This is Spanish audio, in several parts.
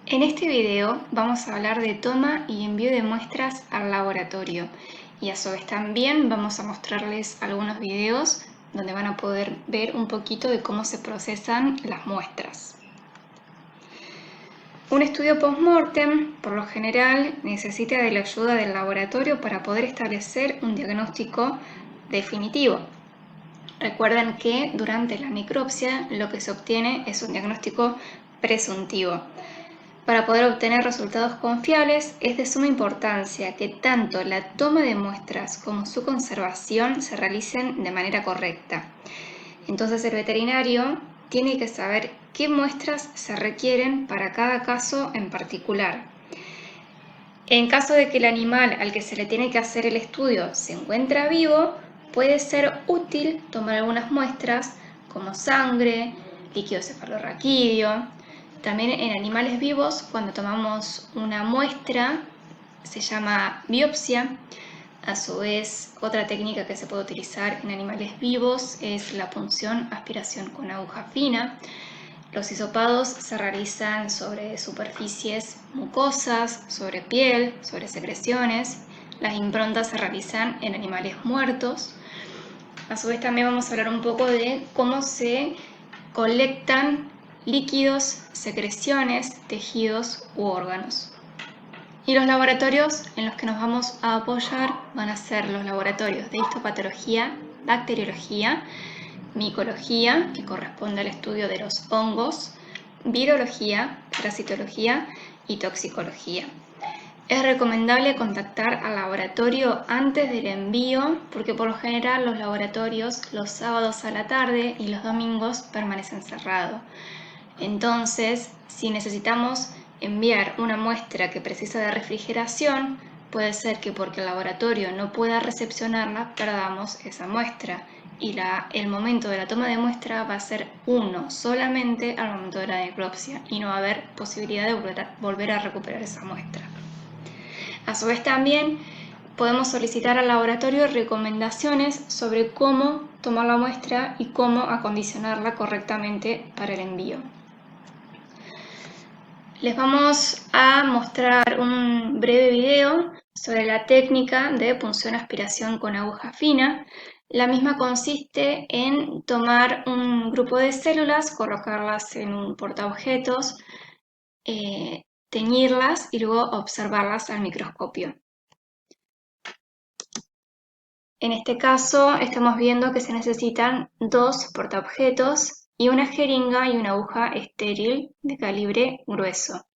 En este video vamos a hablar de toma y envío de muestras al laboratorio y a su vez también vamos a mostrarles algunos videos donde van a poder ver un poquito de cómo se procesan las muestras. Un estudio post-mortem, por lo general, necesita de la ayuda del laboratorio para poder establecer un diagnóstico definitivo. Recuerden que durante la necropsia lo que se obtiene es un diagnóstico presuntivo. Para poder obtener resultados confiables, es de suma importancia que tanto la toma de muestras como su conservación se realicen de manera correcta. Entonces el veterinario tiene que saber qué muestras se requieren para cada caso en particular. En caso de que el animal al que se le tiene que hacer el estudio se encuentra vivo, puede ser útil tomar algunas muestras como sangre, líquido cefalorraquídeo. También en animales vivos, cuando tomamos una muestra, se llama biopsia. A su vez, otra técnica que se puede utilizar en animales vivos es la punción aspiración con aguja fina. Los hisopados se realizan sobre superficies mucosas, sobre piel, sobre secreciones. Las improntas se realizan en animales muertos. A su vez también vamos a hablar un poco de cómo se colectan líquidos, secreciones, tejidos u órganos. Y los laboratorios en los que nos vamos a apoyar van a ser los laboratorios de histopatología, bacteriología, micología, que corresponde al estudio de los hongos, virología, parasitología y toxicología. Es recomendable contactar al laboratorio antes del envío porque por lo general los laboratorios los sábados a la tarde y los domingos permanecen cerrados. Entonces, si necesitamos enviar una muestra que precisa de refrigeración, puede ser que porque el laboratorio no pueda recepcionarla, perdamos esa muestra. Y el momento de la toma de muestra va a ser uno solamente al momento de la necropsia y no va a haber posibilidad de volver a recuperar esa muestra. A su vez también podemos solicitar al laboratorio recomendaciones sobre cómo tomar la muestra y cómo acondicionarla correctamente para el envío. Les vamos a mostrar un breve video sobre la técnica de punción aspiración con aguja fina. La misma consiste en tomar un grupo de células, colocarlas en un portaobjetos, teñirlas y luego observarlas al microscopio. En este caso estamos viendo que se necesitan dos portaobjetos y una jeringa y una aguja estéril de calibre grueso.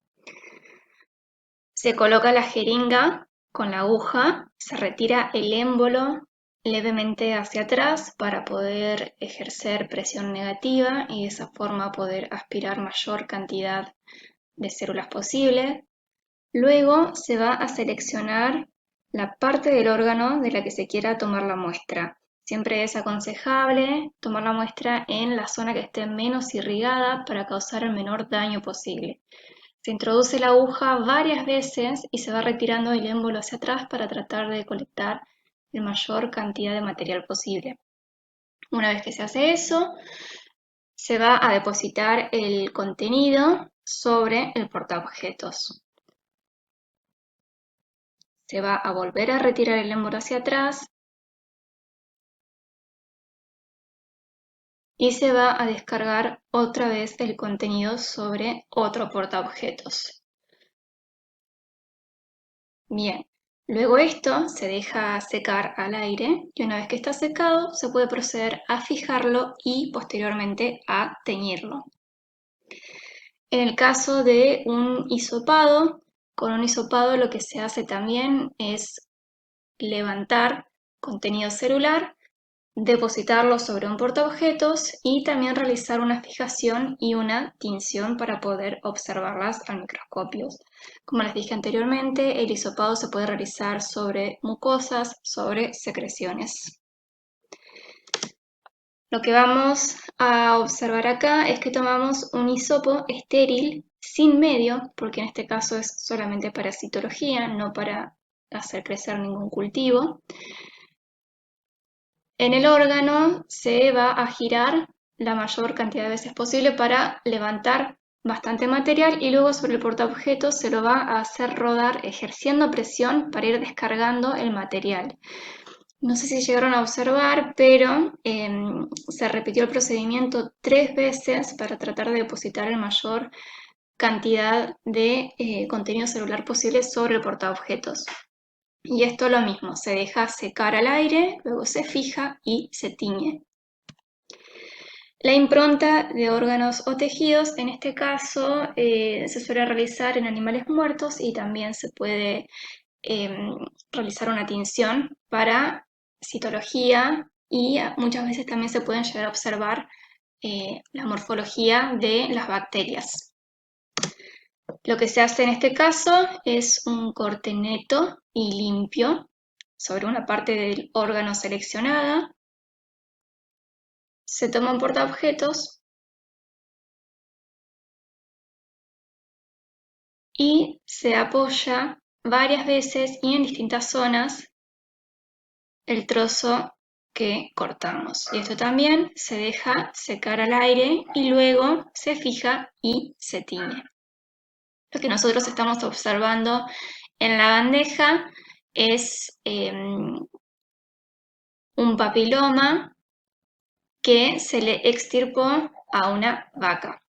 Se coloca la jeringa con la aguja, se retira el émbolo levemente hacia atrás para poder ejercer presión negativa y de esa forma poder aspirar mayor cantidad de células posible. Luego se va a seleccionar la parte del órgano de la que se quiera tomar la muestra. Siempre es aconsejable tomar la muestra en la zona que esté menos irrigada para causar el menor daño posible. Se introduce la aguja varias veces y se va retirando el émbolo hacia atrás para tratar de colectar la mayor cantidad de material posible. Una vez que se hace eso, se va a depositar el contenido sobre el portaobjetos. Se va a volver a retirar el émbolo hacia atrás y se va a descargar otra vez el contenido sobre otro portaobjetos. Bien, luego esto se deja secar al aire y una vez que está secado se puede proceder a fijarlo y posteriormente a teñirlo. En el caso de un hisopado, con un hisopado lo que se hace también es levantar contenido celular, depositarlo sobre un portaobjetos y también realizar una fijación y una tinción para poder observarlas al microscopio. Como les dije anteriormente, el hisopado se puede realizar sobre mucosas, sobre secreciones. Lo que vamos a observar acá es que tomamos un hisopo estéril sin medio, porque en este caso es solamente para citología, no para hacer crecer ningún cultivo. En el órgano se va a girar la mayor cantidad de veces posible para levantar bastante material y luego sobre el portaobjetos se lo va a hacer rodar ejerciendo presión para ir descargando el material. No sé si llegaron a observar, pero se repitió el procedimiento 3 veces para tratar de depositar la mayor cantidad de contenido celular posible sobre el portaobjetos. Y esto lo mismo, se deja secar al aire, luego se fija y se tiñe. La impronta de órganos o tejidos, en este caso, se suele realizar en animales muertos y también se puede realizar una tinción para citología y muchas veces también se pueden llegar a observar la morfología de las bacterias. Lo que se hace en este caso es un corte neto y limpio sobre una parte del órgano seleccionada. Se toma un portaobjetos y se apoya varias veces y en distintas zonas el trozo que cortamos. Y esto también se deja secar al aire y luego se fija y se tiñe. Lo que nosotros estamos observando en la bandeja es un papiloma que se le extirpó a una vaca.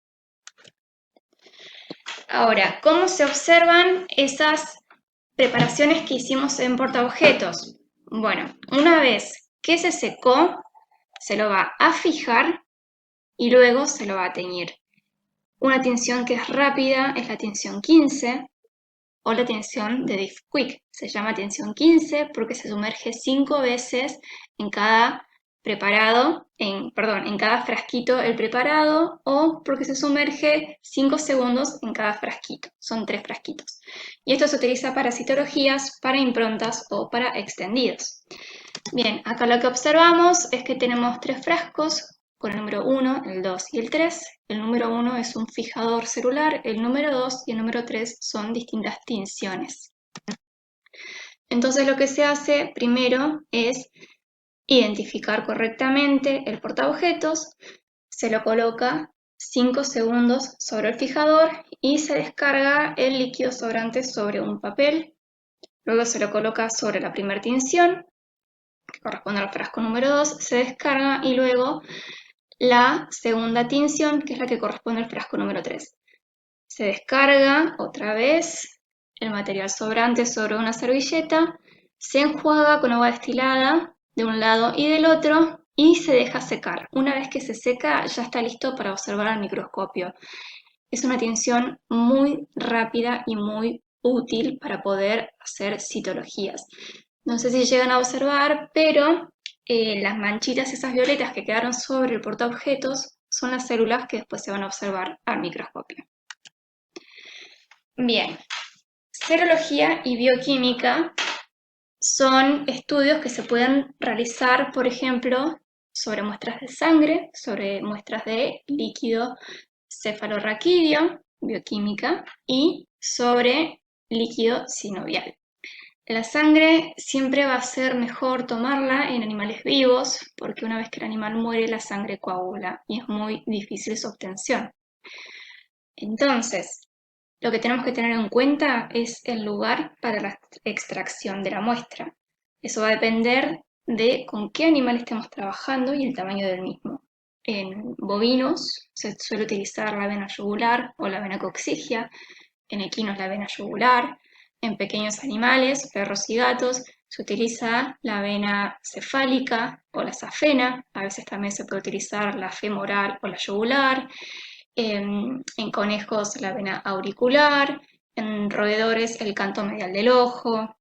Ahora, ¿cómo se observan esas preparaciones que hicimos en portaobjetos? Bueno, una vez que se secó, se lo va a fijar y luego se lo va a teñir. Una tinción que es rápida es la tinción 15 o la tinción de Diff Quick. Se llama tinción 15 porque se sumerge 5 veces en cada preparado, en cada frasquito el preparado, o porque se sumerge 5 segundos en cada frasquito. Son 3 frasquitos. Y esto se utiliza para citologías, para improntas o para extendidos. Bien, acá lo que observamos es que tenemos 3 frascos con el número 1, el 2 y el 3. El número 1 es un fijador celular, el número 2 y el número 3 son distintas tinciones. Entonces lo que se hace primero es identificar correctamente el portaobjetos, se lo coloca 5 segundos sobre el fijador y se descarga el líquido sobrante sobre un papel. Luego se lo coloca sobre la primera tinción, que corresponde al frasco número 2, se descarga y luego la segunda tinción, que es la que corresponde al frasco número 3. Se descarga otra vez el material sobrante sobre una servilleta, se enjuaga con agua destilada de un lado y del otro y se deja secar. Una vez que se seca ya está listo para observar al microscopio. Es una tinción muy rápida y muy útil para poder hacer citologías. No sé si llegan a observar, pero las manchitas esas violetas que quedaron sobre el portaobjetos son las células que después se van a observar al microscopio. Bien, serología y bioquímica son estudios que se pueden realizar, por ejemplo, sobre muestras de sangre, sobre muestras de líquido cefalorraquídeo, bioquímica, y sobre líquido sinovial. La sangre siempre va a ser mejor tomarla en animales vivos porque una vez que el animal muere la sangre coagula y es muy difícil su obtención. Entonces, lo que tenemos que tener en cuenta es el lugar para la extracción de la muestra. Eso va a depender de con qué animal estemos trabajando y el tamaño del mismo. En bovinos se suele utilizar la vena yugular o la vena coccigia, en equinos la vena yugular, en pequeños animales, perros y gatos, se utiliza la vena cefálica o la safena, a veces también se puede utilizar la femoral o la yugular, en conejos la vena auricular, en roedores el canto medial del ojo.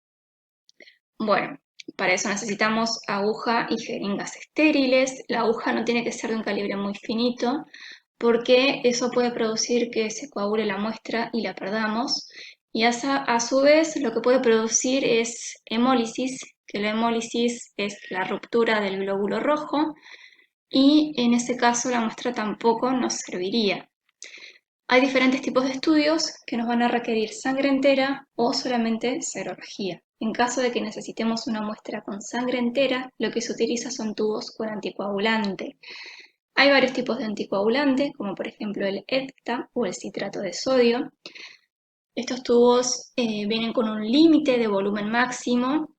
Bueno, para eso necesitamos aguja y jeringas estériles. La aguja no tiene que ser de un calibre muy finito porque eso puede producir que se coagule la muestra y la perdamos. Y a su vez lo que puede producir es hemólisis, que la hemólisis es la ruptura del glóbulo rojo y en ese caso la muestra tampoco nos serviría. Hay diferentes tipos de estudios que nos van a requerir sangre entera o solamente serología. En caso de que necesitemos una muestra con sangre entera, lo que se utiliza son tubos con anticoagulante. Hay varios tipos de anticoagulante, como por ejemplo el EDTA o el citrato de sodio. Estos tubos vienen con un límite de volumen máximo.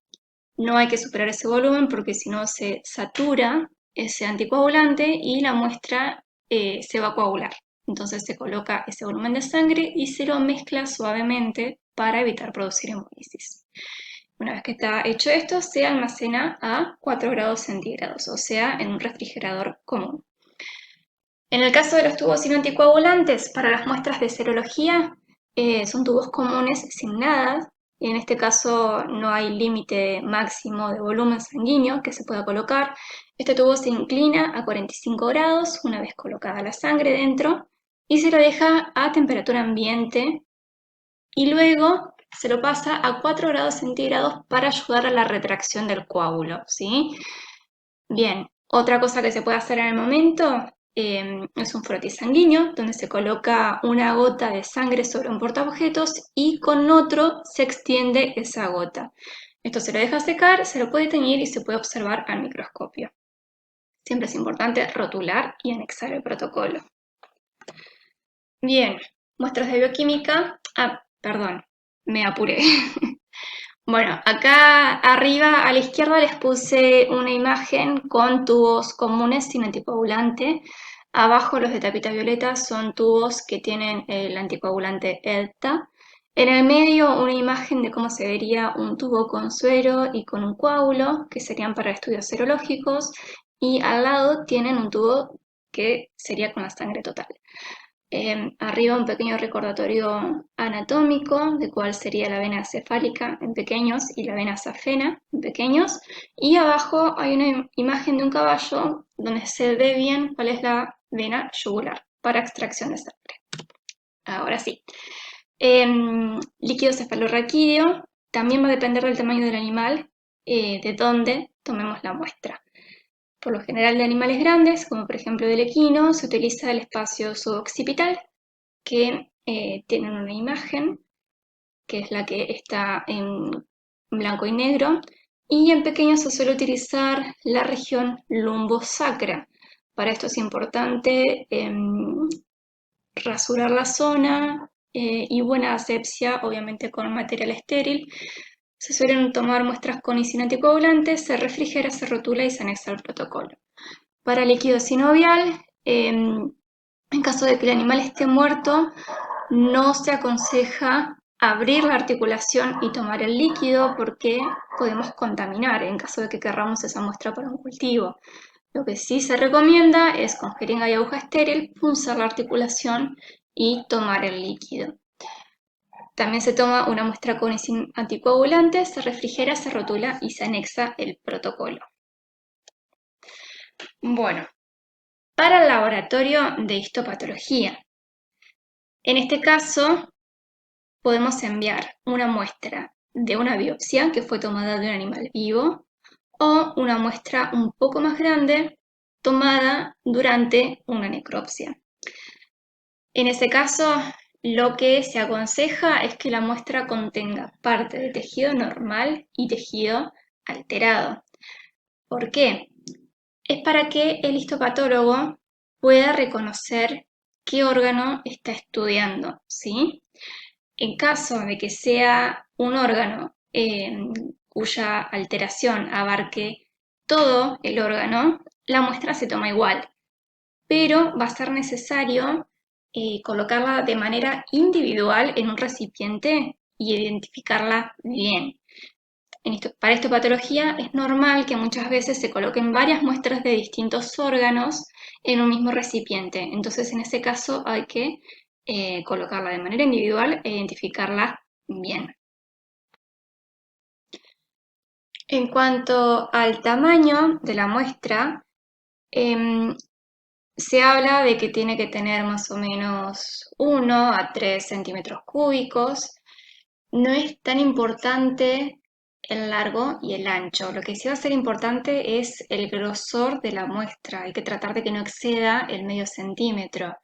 No hay que superar ese volumen porque si no se satura ese anticoagulante y la muestra se va a coagular. Entonces se coloca ese volumen de sangre y se lo mezcla suavemente para evitar producir hemólisis. Una vez que está hecho esto, se almacena a 4 grados centígrados, o sea, en un refrigerador común. En el caso de los tubos sin anticoagulantes, para las muestras de serología, son tubos comunes sin nada. En este caso no hay límite máximo de volumen sanguíneo que se pueda colocar. Este tubo se inclina a 45 grados una vez colocada la sangre dentro y se lo deja a temperatura ambiente y luego se lo pasa a 4 grados centígrados para ayudar a la retracción del coágulo, ¿sí? Bien, otra cosa que se puede hacer en el momento es un frotis sanguíneo, donde se coloca una gota de sangre sobre un portaobjetos y con otro se extiende esa gota. Esto se lo deja secar, se lo puede teñir y se puede observar al microscopio. Siempre es importante rotular y anexar el protocolo. Bien, muestras de bioquímica. Perdón, me apuré. Bueno, acá arriba a la izquierda les puse una imagen con tubos comunes sin anticoagulante. Abajo los de tapita violeta son tubos que tienen el anticoagulante EDTA. En el medio una imagen de cómo se vería un tubo con suero y con un coágulo, que serían para estudios serológicos. Y al lado tienen un tubo que sería con la sangre total. Arriba un pequeño recordatorio anatómico de cuál sería la vena cefálica en pequeños y la vena safena en pequeños. Y abajo hay una imagen de un caballo donde se ve bien cuál es la vena yugular para extracción de sangre. Ahora sí. Líquido cefalorraquídeo también va a depender del tamaño del animal, de dónde tomemos la muestra. Por lo general de animales grandes, como por ejemplo del equino, se utiliza el espacio suboccipital, que tienen una imagen, que es la que está en blanco y negro, y en pequeños se suele utilizar la región lumbosacra. Para esto es importante rasurar la zona y buena asepsia, obviamente con material estéril. Se suelen tomar muestras con y sin anticoagulantes, se refrigera, se rotula y se anexa al protocolo. Para líquido sinovial, en caso de que el animal esté muerto, no se aconseja abrir la articulación y tomar el líquido porque podemos contaminar en caso de que querramos esa muestra para un cultivo. Lo que sí se recomienda es con jeringa y aguja estéril punzar la articulación y tomar el líquido. También se toma una muestra con y sin anticoagulantes, se refrigera, se rotula y se anexa el protocolo. Bueno, para el laboratorio de histopatología. En este caso, podemos enviar una muestra de una biopsia que fue tomada de un animal vivo o una muestra un poco más grande tomada durante una necropsia. En ese caso, lo que se aconseja es que la muestra contenga parte de tejido normal y tejido alterado. ¿Por qué? Es para que el histopatólogo pueda reconocer qué órgano está estudiando, ¿sí? En caso de que sea un órgano cuya alteración abarque todo el órgano, la muestra se toma igual, pero va a ser necesario colocarla de manera individual en un recipiente y identificarla bien. Para histopatología es normal que muchas veces se coloquen varias muestras de distintos órganos en un mismo recipiente. Entonces, en ese caso hay que colocarla de manera individual e identificarla bien. En cuanto al tamaño de la muestra, se habla de que tiene que tener más o menos 1 a 3 centímetros cúbicos. No es tan importante el largo y el ancho. Lo que sí va a ser importante es el grosor de la muestra. Hay que tratar de que no exceda el medio centímetro.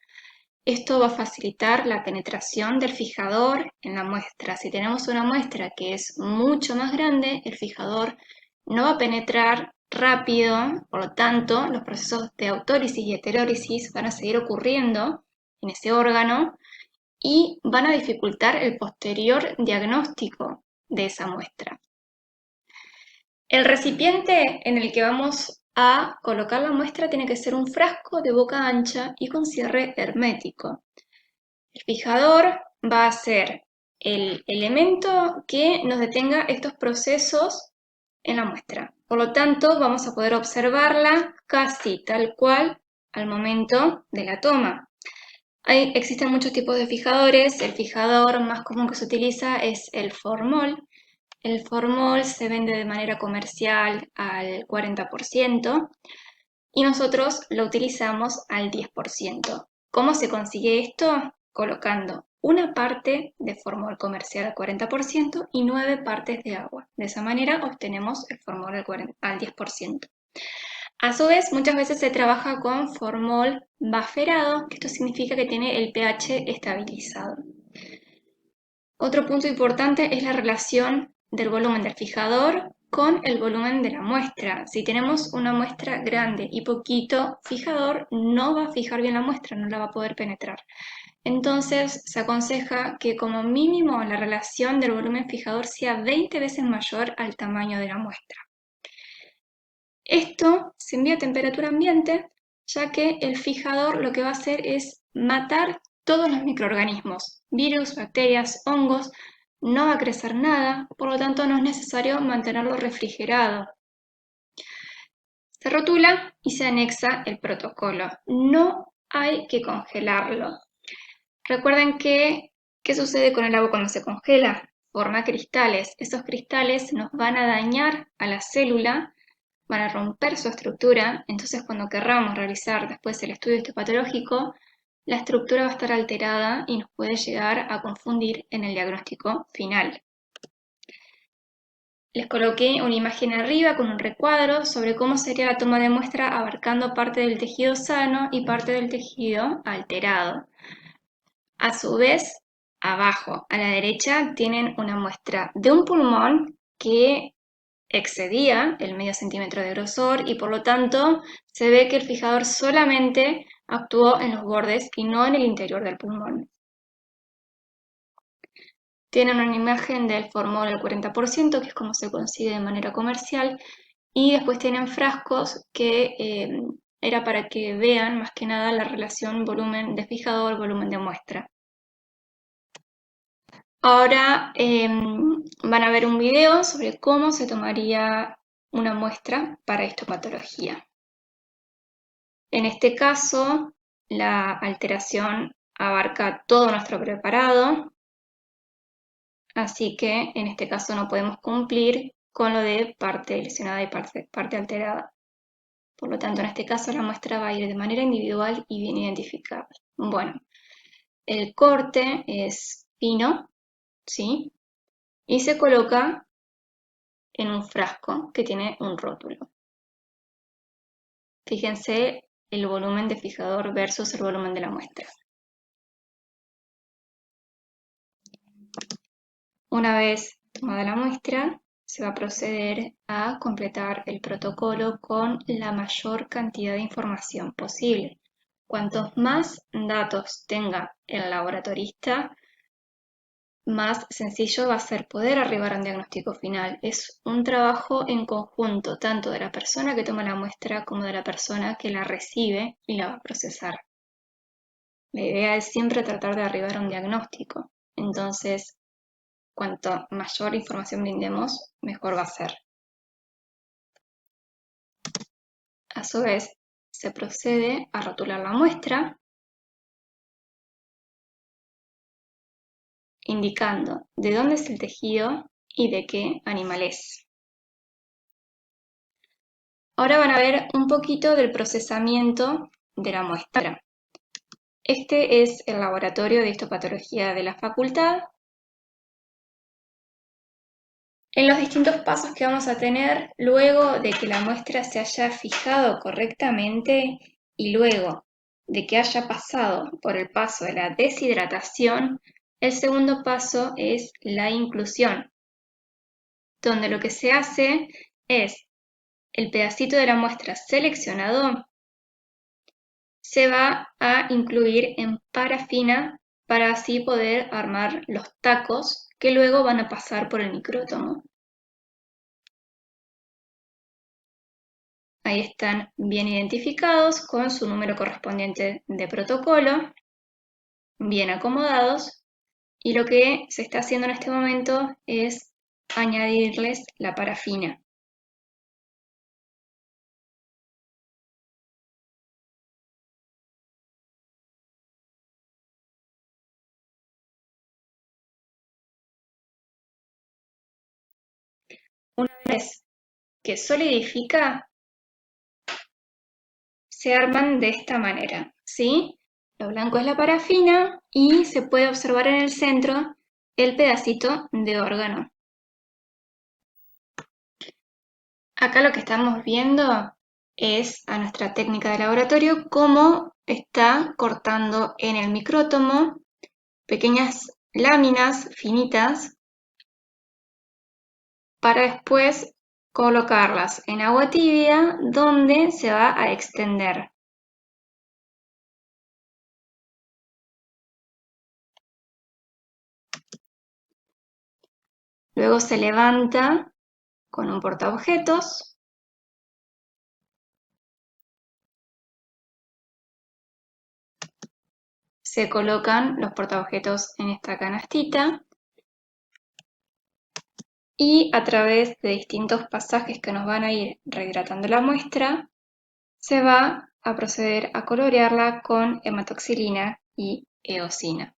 Esto va a facilitar la penetración del fijador en la muestra. Si tenemos una muestra que es mucho más grande, el fijador no va a penetrar rápido, por lo tanto, los procesos de autólisis y heterólisis van a seguir ocurriendo en ese órgano y van a dificultar el posterior diagnóstico de esa muestra. El recipiente en el que vamos a colocar la muestra tiene que ser un frasco de boca ancha y con cierre hermético. El fijador va a ser el elemento que nos detenga estos procesos en la muestra. Por lo tanto, vamos a poder observarla casi tal cual al momento de la toma. Existen muchos tipos de fijadores. El fijador más común que se utiliza es el formol. El formol se vende de manera comercial al 40% y nosotros lo utilizamos al 10%. ¿Cómo se consigue esto? Colocando una parte de formol comercial al 40% y 9 partes de agua. De esa manera obtenemos el formol al 10%. A su vez, muchas veces se trabaja con formol baferado, que esto significa que tiene el pH estabilizado. Otro punto importante es la relación del volumen del fijador con el volumen de la muestra. Si tenemos una muestra grande y poquito fijador, no va a fijar bien la muestra, no la va a poder penetrar. Entonces se aconseja que como mínimo la relación del volumen fijador sea 20 veces mayor al tamaño de la muestra. Esto se envía a temperatura ambiente, ya que el fijador lo que va a hacer es matar todos los microorganismos, virus, bacterias, hongos. No va a crecer nada, por lo tanto no es necesario mantenerlo refrigerado. Se rotula y se anexa el protocolo. No hay que congelarlo. Recuerden que, ¿qué sucede con el agua cuando se congela? Forma cristales. Esos cristales nos van a dañar a la célula, van a romper su estructura, entonces cuando querramos realizar después el estudio histopatológico, la estructura va a estar alterada y nos puede llegar a confundir en el diagnóstico final. Les coloqué una imagen arriba con un recuadro sobre cómo sería la toma de muestra abarcando parte del tejido sano y parte del tejido alterado. A su vez, abajo a la derecha tienen una muestra de un pulmón que excedía el medio centímetro de grosor y por lo tanto se ve que el fijador solamente actuó en los bordes y no en el interior del pulmón. Tienen una imagen del formol al 40%, que es como se consigue de manera comercial, y después tienen frascos que era para que vean más que nada la relación volumen de fijador, volumen de muestra. Ahora van a ver un video sobre cómo se tomaría una muestra para histopatología. En este caso, la alteración abarca todo nuestro preparado, así que en este caso no podemos cumplir con lo de parte lesionada y parte alterada. Por lo tanto, en este caso la muestra va a ir de manera individual y bien identificada. Bueno, el corte es fino, ¿sí? Y se coloca en un frasco que tiene un rótulo. Fíjense el volumen de fijador versus el volumen de la muestra. Una vez tomada la muestra, se va a proceder a completar el protocolo con la mayor cantidad de información posible. Cuantos más datos tenga el laboratorista, más sencillo va a ser poder arribar a un diagnóstico final. Es un trabajo en conjunto, tanto de la persona que toma la muestra como de la persona que la recibe y la va a procesar. La idea es siempre tratar de arribar a un diagnóstico. Entonces, cuanto mayor información brindemos, mejor va a ser. A su vez, se procede a rotular la muestra, indicando de dónde es el tejido y de qué animal es. Ahora van a ver un poquito del procesamiento de la muestra. Este es el laboratorio de histopatología de la facultad. En los distintos pasos que vamos a tener luego de que la muestra se haya fijado correctamente y luego de que haya pasado por el paso de la deshidratación, el segundo paso es la inclusión, donde lo que se hace es el pedacito de la muestra seleccionado se va a incluir en parafina para así poder armar los tacos que luego van a pasar por el micrótomo. Ahí están bien identificados con su número correspondiente de protocolo, bien acomodados, y lo que se está haciendo en este momento es añadirles la parafina. Una vez que solidifica, se arman de esta manera, ¿sí? Lo blanco es la parafina y se puede observar en el centro el pedacito de órgano. Acá lo que estamos viendo es a nuestra técnica de laboratorio cómo está cortando en el micrótomo pequeñas láminas finitas para después colocarlas en agua tibia donde se va a extender. Luego se levanta con un portaobjetos. Se colocan los portaobjetos en esta canastita y a través de distintos pasajes que nos van a ir rehidratando la muestra, se va a proceder a colorearla con hematoxilina y eosina.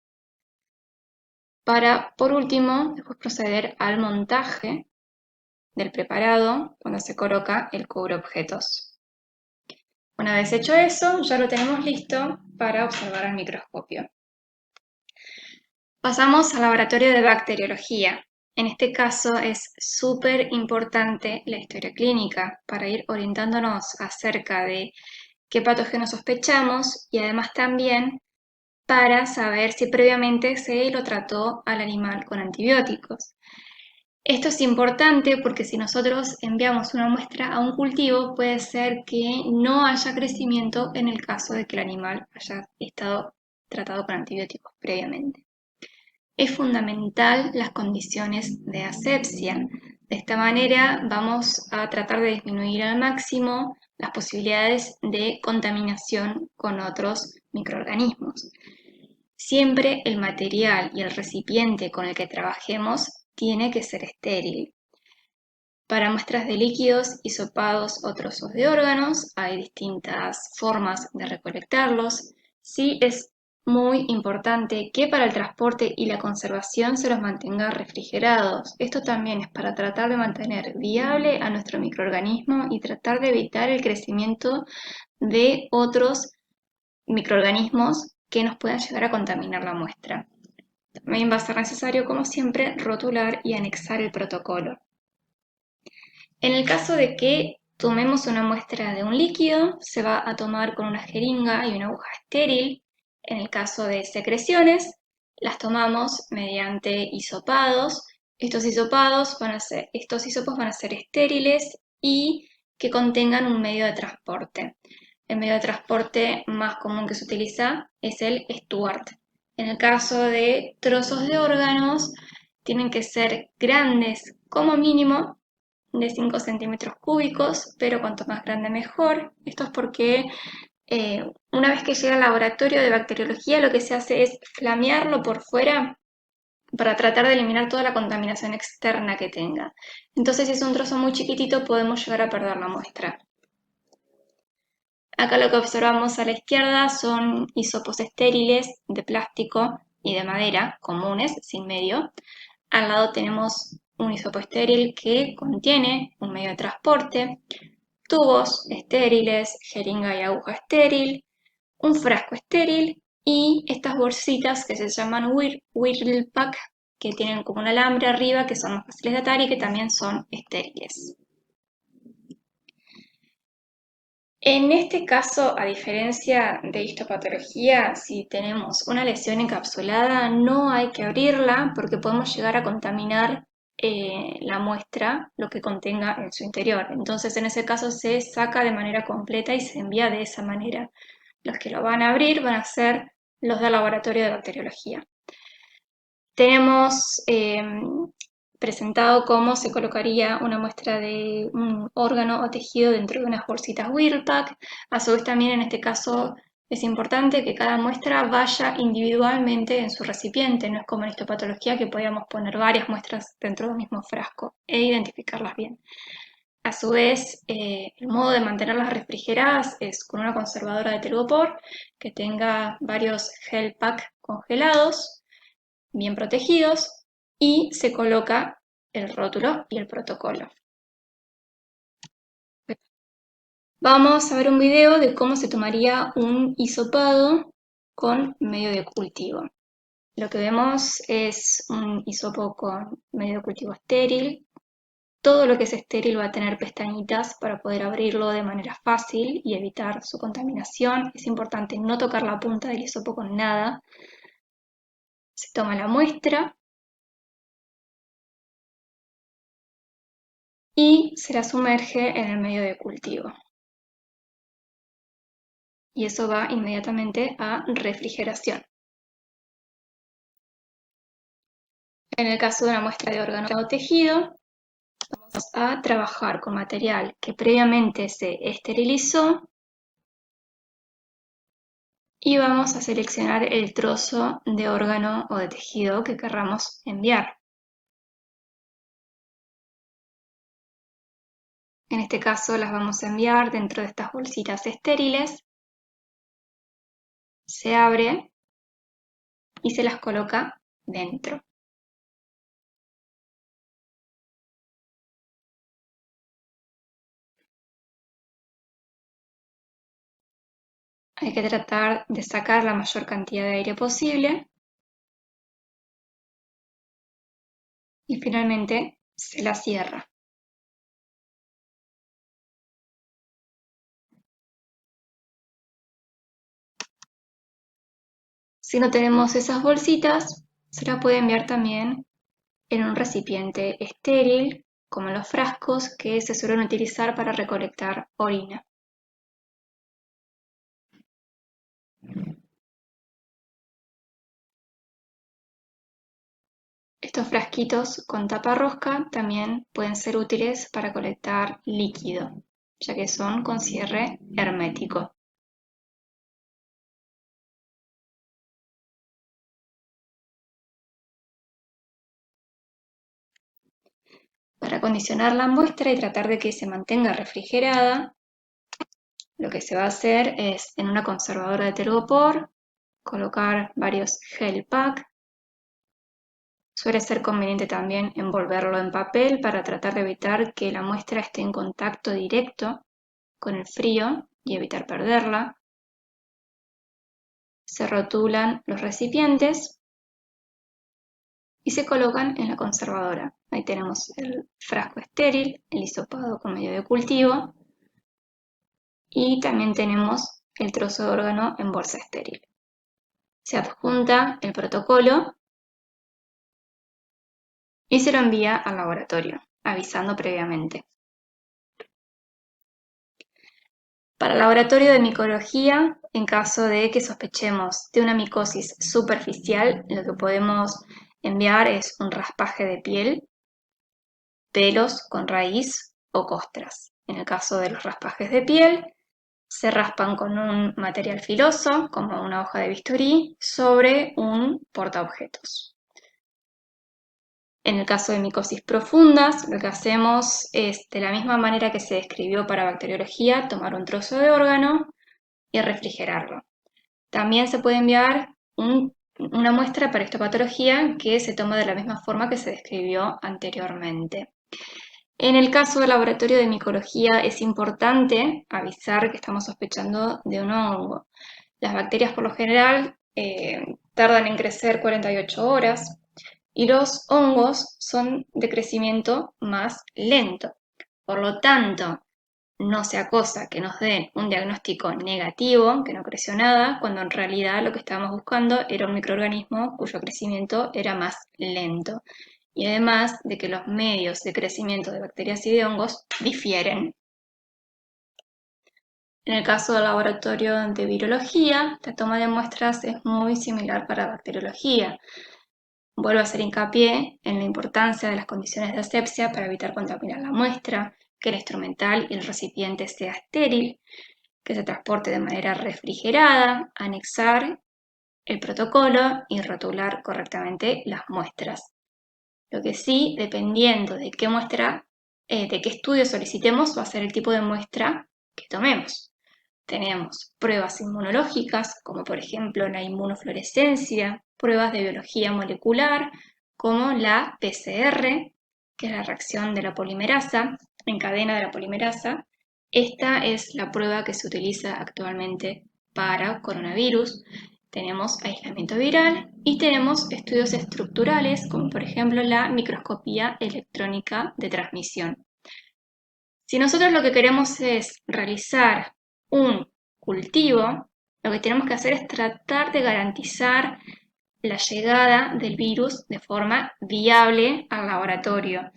Para, por último, después proceder al montaje del preparado cuando se coloca el cubreobjetos. Una vez hecho eso, ya lo tenemos listo para observar al microscopio. Pasamos al laboratorio de bacteriología. En este caso es súper importante la historia clínica para ir orientándonos acerca de qué patógeno sospechamos y además también para saber si previamente se lo trató al animal con antibióticos. Esto es importante porque si nosotros enviamos una muestra a un cultivo, puede ser que no haya crecimiento en el caso de que el animal haya estado tratado con antibióticos previamente. Es fundamental las condiciones de asepsia. De esta manera vamos a tratar de disminuir al máximo las posibilidades de contaminación con otros microorganismos. Siempre el material y el recipiente con el que trabajemos tiene que ser estéril. Para muestras de líquidos, hisopados o trozos de órganos hay distintas formas de recolectarlos. Sí es muy importante que para el transporte y la conservación se los mantenga refrigerados. Esto también es para tratar de mantener viable a nuestro microorganismo y tratar de evitar el crecimiento de otros microorganismos que nos puedan llegar a contaminar la muestra. También va a ser necesario, como siempre, rotular y anexar el protocolo. En el caso de que tomemos una muestra de un líquido, se va a tomar con una jeringa y una aguja estéril. En el caso de secreciones, las tomamos mediante hisopados. Estos hisopos van a ser estériles y que contengan un medio de transporte. El medio de transporte más común que se utiliza es el Stuart. En el caso de trozos de órganos, tienen que ser grandes como mínimo de 5 centímetros cúbicos, pero cuanto más grande mejor. Esto es porque una vez que llega al laboratorio de bacteriología, lo que se hace es flamearlo por fuera para tratar de eliminar toda la contaminación externa que tenga. Entonces, si es un trozo muy chiquitito, podemos llegar a perder la muestra. Acá lo que observamos a la izquierda son hisopos estériles de plástico y de madera, comunes, sin medio. Al lado tenemos un hisopo estéril que contiene un medio de transporte, tubos estériles, jeringa y aguja estéril, un frasco estéril y estas bolsitas que se llaman Whirl Pack, que tienen como un alambre arriba que son más fáciles de atar y que también son estériles. En este caso, a diferencia de histopatología, si tenemos una lesión encapsulada, no hay que abrirla porque podemos llegar a contaminar la muestra, lo que contenga en su interior. Entonces, en ese caso se saca de manera completa y se envía de esa manera. Los que lo van a abrir van a ser los del laboratorio de bacteriología. Tenemos presentado cómo se colocaría una muestra de un órgano o tejido dentro de unas bolsitas Wirtag. A su vez también en este caso es importante que cada muestra vaya individualmente en su recipiente, no es como en histopatología que podíamos poner varias muestras dentro del mismo frasco e identificarlas bien. A su vez, el modo de mantenerlas refrigeradas es con una conservadora de telgopor que tenga varios gel pack congelados, bien protegidos, y se coloca el rótulo y el protocolo. Vamos a ver un video de cómo se tomaría un hisopado con medio de cultivo. Lo que vemos es un hisopo con medio de cultivo estéril. Todo lo que es estéril va a tener pestañitas para poder abrirlo de manera fácil y evitar su contaminación. Es importante no tocar la punta del hisopo con nada. Se toma la muestra y se la sumerge en el medio de cultivo. Y eso va inmediatamente a refrigeración. En el caso de una muestra de órgano o tejido, vamos a trabajar con material que previamente se esterilizó y vamos a seleccionar el trozo de órgano o de tejido que querramos enviar. En este caso las vamos a enviar dentro de estas bolsitas estériles. Se abre y se las coloca dentro. Hay que tratar de sacar la mayor cantidad de aire posible. Y finalmente se la cierra. Si no tenemos esas bolsitas, se la puede enviar también en un recipiente estéril, como los frascos que se suelen utilizar para recolectar orina. Estos frasquitos con tapa rosca también pueden ser útiles para colectar líquido, ya que son con cierre hermético. Para acondicionar la muestra y tratar de que se mantenga refrigerada, lo que se va a hacer es en una conservadora de telgopor colocar varios gel pack. Suele ser conveniente también envolverlo en papel para tratar de evitar que la muestra esté en contacto directo con el frío y evitar perderla. Se rotulan los recipientes y se colocan en la conservadora. Ahí tenemos el frasco estéril, el hisopado con medio de cultivo y también tenemos el trozo de órgano en bolsa estéril. Se adjunta el protocolo y se lo envía al laboratorio, avisando previamente. Para el laboratorio de micología, en caso de que sospechemos de una micosis superficial, lo que podemos enviar es un raspaje de piel, pelos con raíz o costras. En el caso de los raspajes de piel, se raspan con un material filoso, como una hoja de bisturí, sobre un portaobjetos. En el caso de micosis profundas, lo que hacemos es, de la misma manera que se describió para bacteriología, tomar un trozo de órgano y refrigerarlo. También se puede enviar una muestra para histopatología que se toma de la misma forma que se describió anteriormente. En el caso del laboratorio de micología es importante avisar que estamos sospechando de un hongo. Las bacterias por lo general tardan en crecer 48 horas y los hongos son de crecimiento más lento. Por lo tanto, no sea cosa que nos den un diagnóstico negativo, que no creció nada, cuando en realidad lo que estábamos buscando era un microorganismo cuyo crecimiento era más lento. y además de que los medios de crecimiento de bacterias y de hongos difieren. En el caso del laboratorio de virología, la toma de muestras es muy similar para bacteriología. Vuelvo a hacer hincapié en la importancia de las condiciones de asepsia para evitar contaminar la muestra, que el instrumental y el recipiente sea estéril, que se transporte de manera refrigerada, anexar el protocolo y rotular correctamente las muestras. Lo que sí, dependiendo de qué muestra, de qué estudio solicitemos, va a ser el tipo de muestra que tomemos. Tenemos pruebas inmunológicas, como por ejemplo la inmunofluorescencia, pruebas de biología molecular, como la PCR, que es la reacción de la polimerasa, en cadena de la polimerasa. Esta es la prueba que se utiliza actualmente para coronavirus. Tenemos aislamiento viral y tenemos estudios estructurales, como por ejemplo la microscopía electrónica de transmisión. Si nosotros lo que queremos es realizar un cultivo, lo que tenemos que hacer es tratar de garantizar la llegada del virus de forma viable al laboratorio.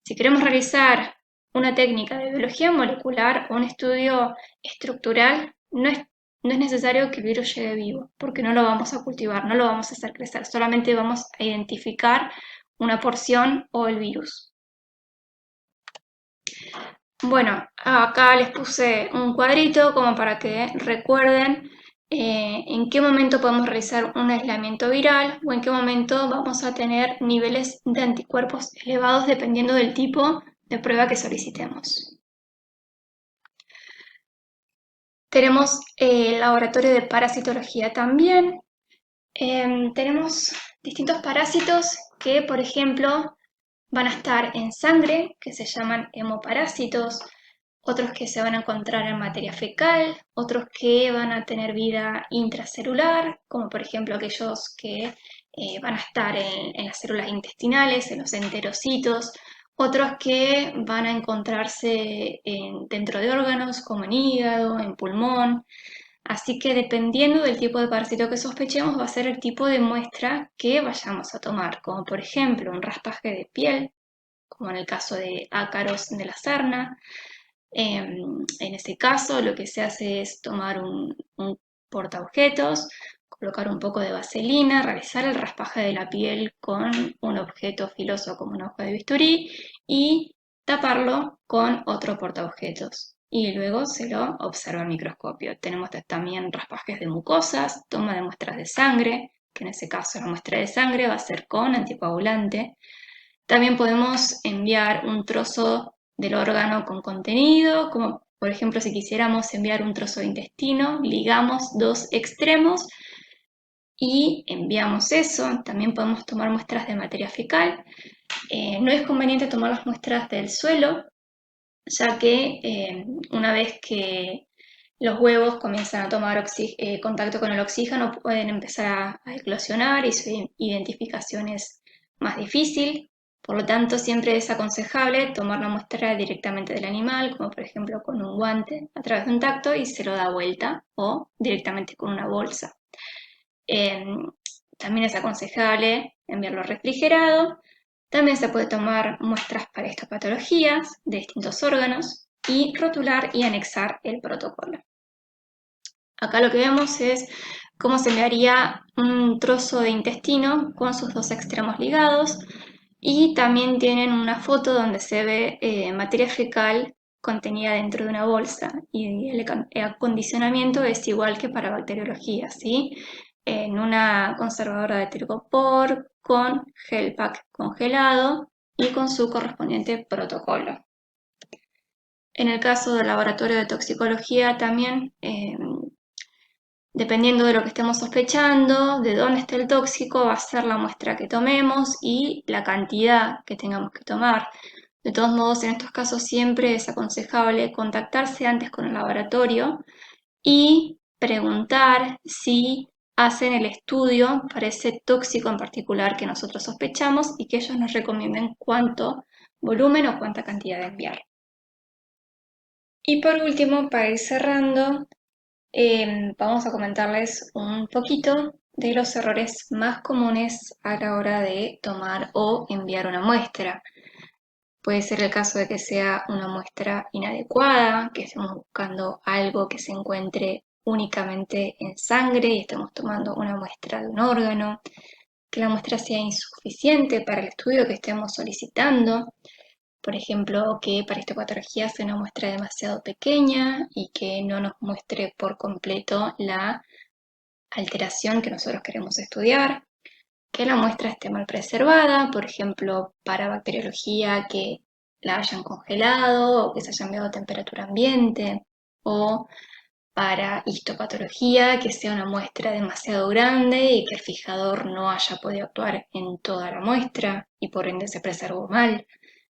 Si queremos realizar una técnica de biología molecular o un estudio estructural, no es necesario que el virus llegue vivo, porque no lo vamos a cultivar, no lo vamos a hacer crecer, solamente vamos a identificar una porción o el virus. Bueno, acá les puse un cuadrito como para que recuerden en qué momento podemos realizar un aislamiento viral o en qué momento vamos a tener niveles de anticuerpos elevados dependiendo del tipo de prueba que solicitemos. Tenemos el laboratorio de parasitología también. Tenemos distintos parásitos que, por ejemplo, van a estar en sangre, que se llaman hemoparásitos, otros que se van a encontrar en materia fecal, otros que van a tener vida intracelular, como por ejemplo aquellos que van a estar en las células intestinales, en los enterocitos, otros que van a encontrarse dentro de órganos como en hígado, en pulmón. Así que dependiendo del tipo de parásito que sospechemos va a ser el tipo de muestra que vayamos a tomar, como por ejemplo un raspaje de piel, como en el caso de ácaros de la sarna. En ese caso lo que se hace es tomar un portaobjetos, colocar un poco de vaselina, realizar el raspaje de la piel con un objeto filoso como una hoja de bisturí y taparlo con otro portaobjetos. Y luego se lo observa al microscopio. Tenemos también raspajes de mucosas, toma de muestras de sangre, que en ese caso la muestra de sangre va a ser con anticoagulante. También podemos enviar un trozo del órgano con contenido, como por ejemplo si quisiéramos enviar un trozo de intestino, ligamos dos extremos y enviamos eso. También podemos tomar muestras de materia fecal. No es conveniente tomar las muestras del suelo, ya que una vez que los huevos comienzan a tomar contacto con el oxígeno, pueden empezar a eclosionar y su identificación es más difícil. Por lo tanto, siempre es aconsejable tomar la muestra directamente del animal, como por ejemplo con un guante a través de un tacto y se lo da vuelta o directamente con una bolsa. También es aconsejable enviarlo refrigerado. También se puede tomar muestras para estas patologías de distintos órganos y rotular y anexar el protocolo. Acá lo que vemos es cómo se enviaría un trozo de intestino con sus dos extremos ligados y también tienen una foto donde se ve materia fecal contenida dentro de una bolsa y el acondicionamiento es igual que para bacteriología, ¿sí? En una conservadora de telgopor con gel pack congelado y con su correspondiente protocolo. En el caso del laboratorio de toxicología también, dependiendo de lo que estemos sospechando, de dónde esté el tóxico, va a ser la muestra que tomemos y la cantidad que tengamos que tomar. De todos modos, en estos casos siempre es aconsejable contactarse antes con el laboratorio y preguntar si hacen el estudio para ese tóxico en particular que nosotros sospechamos y que ellos nos recomienden cuánto volumen o cuánta cantidad de enviar. Y por último, para ir cerrando, vamos a comentarles un poquito de los errores más comunes a la hora de tomar o enviar una muestra. Puede ser el caso de que sea una muestra inadecuada, que estemos buscando algo que se encuentre únicamente en sangre y estemos tomando una muestra de un órgano, que la muestra sea insuficiente para el estudio que estemos solicitando, por ejemplo, que para histopatología sea una muestra demasiado pequeña y que no nos muestre por completo la alteración que nosotros queremos estudiar, que la muestra esté mal preservada, por ejemplo, para bacteriología que la hayan congelado o que se haya enviado a temperatura ambiente, o para histopatología que sea una muestra demasiado grande y que el fijador no haya podido actuar en toda la muestra y por ende se preservó mal,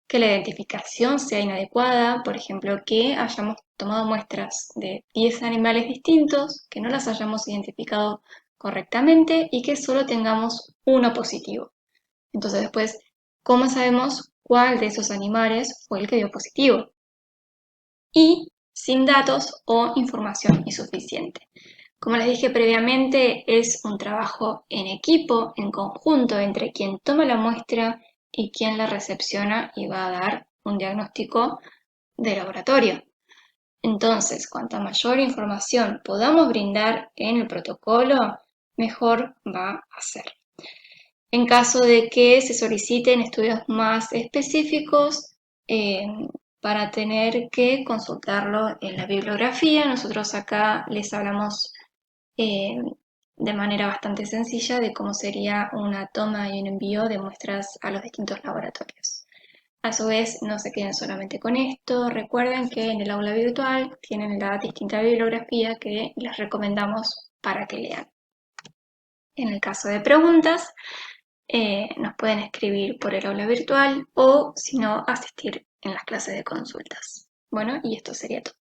que la identificación sea inadecuada, por ejemplo, que hayamos tomado muestras de 10 animales distintos, que no las hayamos identificado correctamente y que solo tengamos uno positivo. Entonces después, ¿cómo sabemos cuál de esos animales fue el que dio positivo? Y sin datos o información insuficiente. Como les dije previamente, es un trabajo en equipo, en conjunto, entre quien toma la muestra y quien la recepciona y va a dar un diagnóstico de laboratorio. Entonces, cuanta mayor información podamos brindar en el protocolo, mejor va a ser. En caso de que se soliciten estudios más específicos, para tener que consultarlo en la bibliografía, nosotros acá les hablamos de manera bastante sencilla de cómo sería una toma y un envío de muestras a los distintos laboratorios. A su vez, no se queden solamente con esto, recuerden que en el aula virtual tienen la distinta bibliografía que les recomendamos para que lean. En el caso de preguntas, nos pueden escribir por el aula virtual o, si no, asistir en las clases de consultas. Bueno, y esto sería todo.